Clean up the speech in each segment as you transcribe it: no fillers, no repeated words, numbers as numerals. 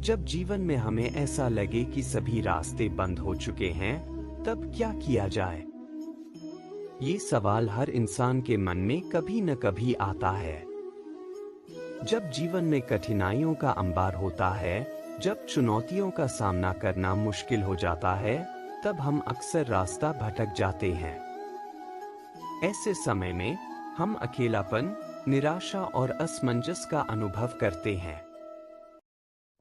जब जीवन में हमें ऐसा लगे कि सभी रास्ते बंद हो चुके हैं, तब क्या किया जाए? ये सवाल हर इंसान के मन में कभी न कभी आता है। जब जीवन में कठिनाइयों का अंबार होता है, जब चुनौतियों का सामना करना मुश्किल हो जाता है, तब हम अक्सर रास्ता भटक जाते हैं। ऐसे समय में हम अकेलापन, निराशा और असमंजस का अनुभव करते हैं।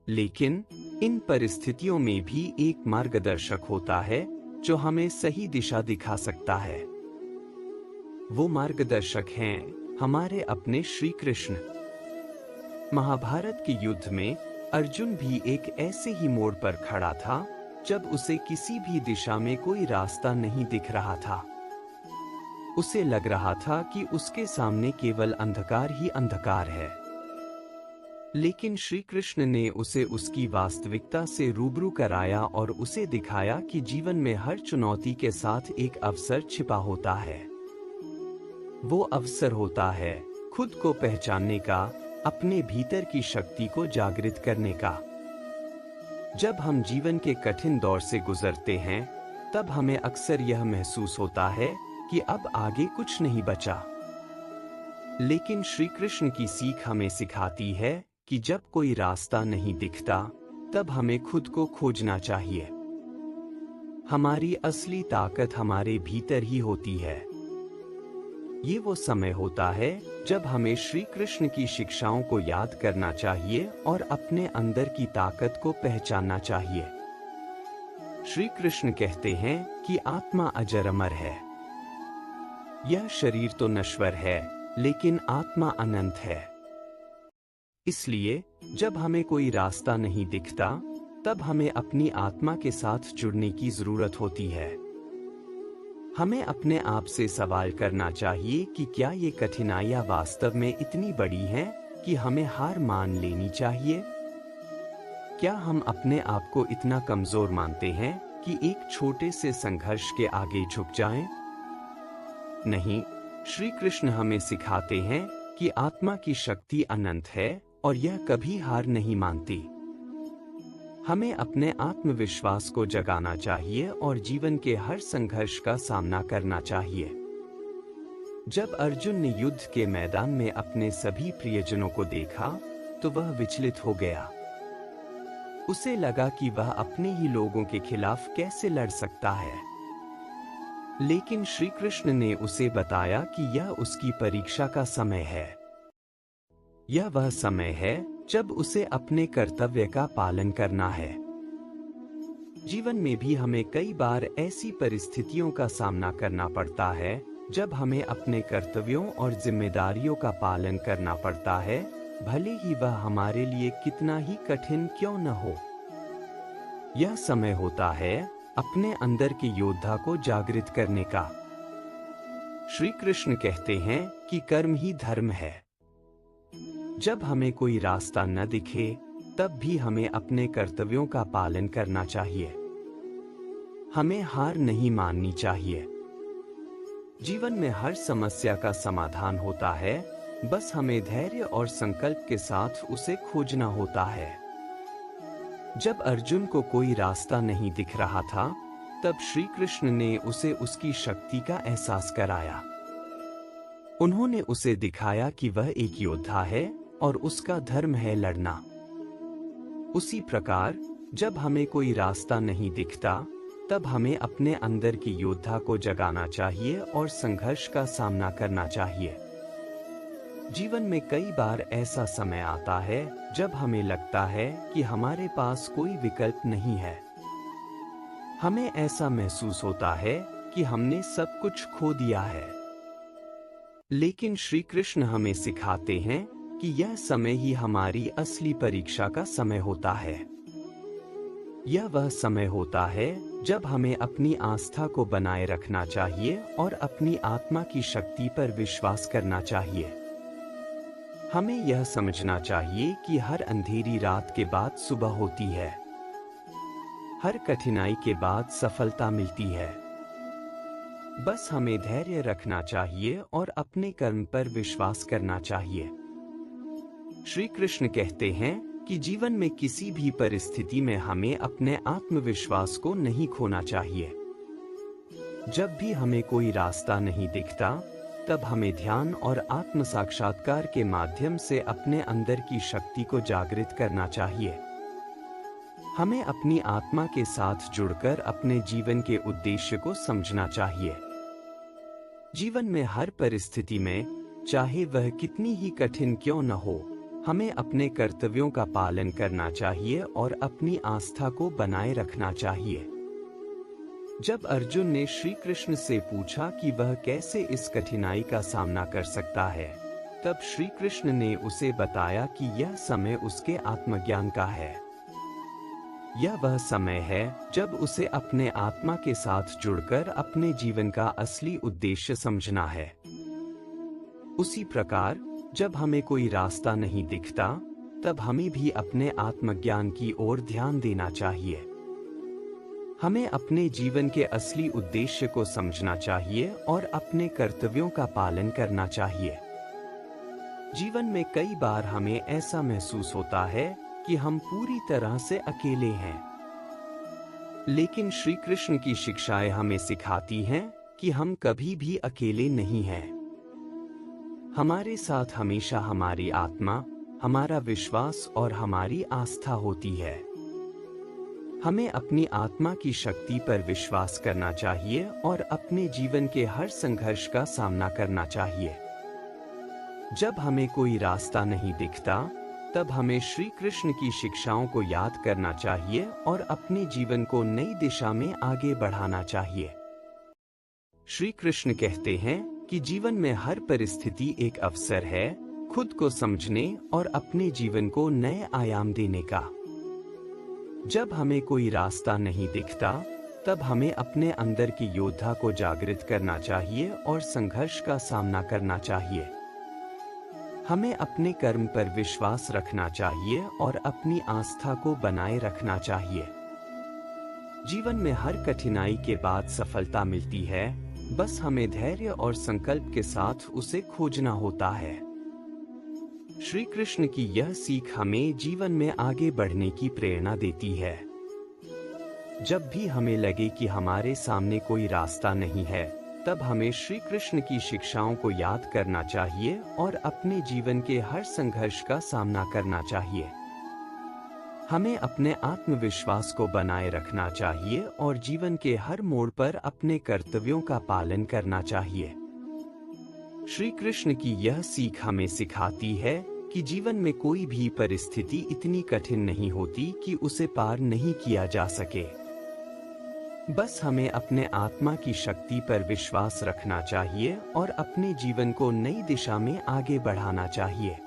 लेकिन इन परिस्थितियों में भी एक मार्गदर्शक होता है जो हमें सही दिशा दिखा सकता है। वो मार्गदर्शक हैं हमारे अपने श्री कृष्ण। महाभारत के युद्ध में अर्जुन भी एक ऐसे ही मोड़ पर खड़ा था जब उसे किसी भी दिशा में कोई रास्ता नहीं दिख रहा था। उसे लग रहा था कि उसके सामने केवल अंधकार ही अंधकार है। लेकिन श्री कृष्ण ने उसे उसकी वास्तविकता से रूबरू कराया और उसे दिखाया कि जीवन में हर चुनौती के साथ एक अवसर छिपा होता है। वो अवसर होता है खुद को पहचानने का, अपने भीतर की शक्ति को जागृत करने का। जब हम जीवन के कठिन दौर से गुजरते हैं, तब हमें अक्सर यह महसूस होता है कि अब आगे कुछ नहीं बचा। लेकिन श्री कृष्ण की सीख हमें सिखाती है कि जब कोई रास्ता नहीं दिखता, तब हमें खुद को खोजना चाहिए। हमारी असली ताकत हमारे भीतर ही होती है। ये वो समय होता है जब हमें श्री कृष्ण की शिक्षाओं को याद करना चाहिए और अपने अंदर की ताकत को पहचानना चाहिए। श्री कृष्ण कहते हैं कि आत्मा अजर अमर है। यह शरीर तो नश्वर है, लेकिन आत्मा अनंत है। इसलिए जब हमें कोई रास्ता नहीं दिखता, तब हमें अपनी आत्मा के साथ जुड़ने की जरूरत होती है। हमें अपने आप से सवाल करना चाहिए कि क्या ये कठिनाइयां वास्तव में इतनी बड़ी हैं कि हमें हार मान लेनी चाहिए? क्या हम अपने आप को इतना कमजोर मानते हैं कि एक छोटे से संघर्ष के आगे झुक जाएं? नहीं, श्री कृष्ण हमें सिखाते हैं कि आत्मा की शक्ति अनंत है और यह कभी हार नहीं मानती। हमें अपने आत्मविश्वास को जगाना चाहिए और जीवन के हर संघर्ष का सामना करना चाहिए। जब अर्जुन ने युद्ध के मैदान में अपने सभी प्रियजनों को देखा, तो वह विचलित हो गया। उसे लगा कि वह अपने ही लोगों के खिलाफ कैसे लड़ सकता है। लेकिन श्री कृष्ण ने उसे बताया कि यह उसकी परीक्षा का समय है। यह वह समय है जब उसे अपने कर्तव्य का पालन करना है। जीवन में भी हमें कई बार ऐसी परिस्थितियों का सामना करना पड़ता है जब हमें अपने कर्तव्यों और जिम्मेदारियों का पालन करना पड़ता है, भले ही वह हमारे लिए कितना ही कठिन क्यों न हो। यह समय होता है अपने अंदर के योद्धा को जागृत करने का। श्री कृष्ण कहते हैं कि कर्म ही धर्म है। जब हमें कोई रास्ता न दिखे, तब भी हमें अपने कर्तव्यों का पालन करना चाहिए। हमें हार नहीं माननी चाहिए। जीवन में हर समस्या का समाधान होता है, बस हमें धैर्य और संकल्प के साथ उसे खोजना होता है। जब अर्जुन को कोई रास्ता नहीं दिख रहा था, तब श्री कृष्ण ने उसे उसकी शक्ति का एहसास कराया। उन्होंने उसे दिखाया कि वह एक योद्धा है और उसका धर्म है लड़ना। उसी प्रकार जब हमें कोई रास्ता नहीं दिखता, तब हमें अपने अंदर की योद्धा को जगाना चाहिए और संघर्ष का सामना करना चाहिए। जीवन में कई बार ऐसा समय आता है जब हमें लगता है कि हमारे पास कोई विकल्प नहीं है। हमें ऐसा महसूस होता है कि हमने सब कुछ खो दिया है। लेकिन श्री कृष्ण हमें सिखाते हैं कि यह समय ही हमारी असली परीक्षा का समय होता है। यह वह समय होता है जब हमें अपनी आस्था को बनाए रखना चाहिए और अपनी आत्मा की शक्ति पर विश्वास करना चाहिए। हमें यह समझना चाहिए कि हर अंधेरी रात के बाद सुबह होती है। हर कठिनाई के बाद सफलता मिलती है। बस हमें धैर्य रखना चाहिए और अपने कर्म पर विश्वास करना चाहिए। श्री कृष्ण कहते हैं कि जीवन में किसी भी परिस्थिति में हमें अपने आत्मविश्वास को नहीं खोना चाहिए। जब भी हमें कोई रास्ता नहीं दिखता, तब हमें ध्यान और आत्म साक्षात्कार के माध्यम से अपने अंदर की शक्ति को जागृत करना चाहिए। हमें अपनी आत्मा के साथ जुड़कर अपने जीवन के उद्देश्य को समझना चाहिए। जीवन में हर परिस्थिति में, चाहे वह कितनी ही कठिन क्यों न हो, हमें अपने कर्तव्यों का पालन करना चाहिए और अपनी आस्था को बनाए रखना चाहिए। जब अर्जुन ने श्री कृष्ण से पूछा कि वह कैसे इस कठिनाई का सामना कर सकता है, तब श्री कृष्ण ने उसे बताया कि यह समय उसके आत्मज्ञान का है। यह वह समय है जब उसे अपने आत्मा के साथ जुड़कर अपने जीवन का असली उद्देश्य समझना है। उसी प्रकार जब हमें कोई रास्ता नहीं दिखता, तब हमें भी अपने आत्मज्ञान की ओर ध्यान देना चाहिए। हमें अपने जीवन के असली उद्देश्य को समझना चाहिए और अपने कर्तव्यों का पालन करना चाहिए। जीवन में कई बार हमें ऐसा महसूस होता है कि हम पूरी तरह से अकेले हैं। लेकिन श्री कृष्ण की शिक्षाएं हमें सिखाती हैं कि हम कभी भी अकेले नहीं हैं। हमारे साथ हमेशा हमारी आत्मा, हमारा विश्वास और हमारी आस्था होती है। हमें अपनी आत्मा की शक्ति पर विश्वास करना चाहिए और अपने जीवन के हर संघर्ष का सामना करना चाहिए। जब हमें कोई रास्ता नहीं दिखता, तब हमें श्री कृष्ण की शिक्षाओं को याद करना चाहिए और अपने जीवन को नई दिशा में आगे बढ़ाना चाहिए। श्री कृष्ण कहते हैं कि जीवन में हर परिस्थिति एक अवसर है खुद को समझने और अपने जीवन को नए आयाम देने का। जब हमें कोई रास्ता नहीं दिखता, तब हमें अपने अंदर की योद्धा को जागृत करना चाहिए और संघर्ष का सामना करना चाहिए। हमें अपने कर्म पर विश्वास रखना चाहिए और अपनी आस्था को बनाए रखना चाहिए। जीवन में हर कठिनाई के बाद सफलता मिलती है, बस हमें धैर्य और संकल्प के साथ उसे खोजना होता है। श्री कृष्ण की यह सीख हमें जीवन में आगे बढ़ने की प्रेरणा देती है। जब भी हमें लगे कि हमारे सामने कोई रास्ता नहीं है, तब हमें श्री कृष्ण की शिक्षाओं को याद करना चाहिए और अपने जीवन के हर संघर्ष का सामना करना चाहिए। हमें अपने आत्मविश्वास को बनाए रखना चाहिए और जीवन के हर मोड़ पर अपने कर्तव्यों का पालन करना चाहिए। श्री कृष्ण की यह सीख हमें सिखाती है कि जीवन में कोई भी परिस्थिति इतनी कठिन नहीं होती कि उसे पार नहीं किया जा सके। बस हमें अपने आत्मा की शक्ति पर विश्वास रखना चाहिए और अपने जीवन को नई दिशा में आगे बढ़ाना चाहिए।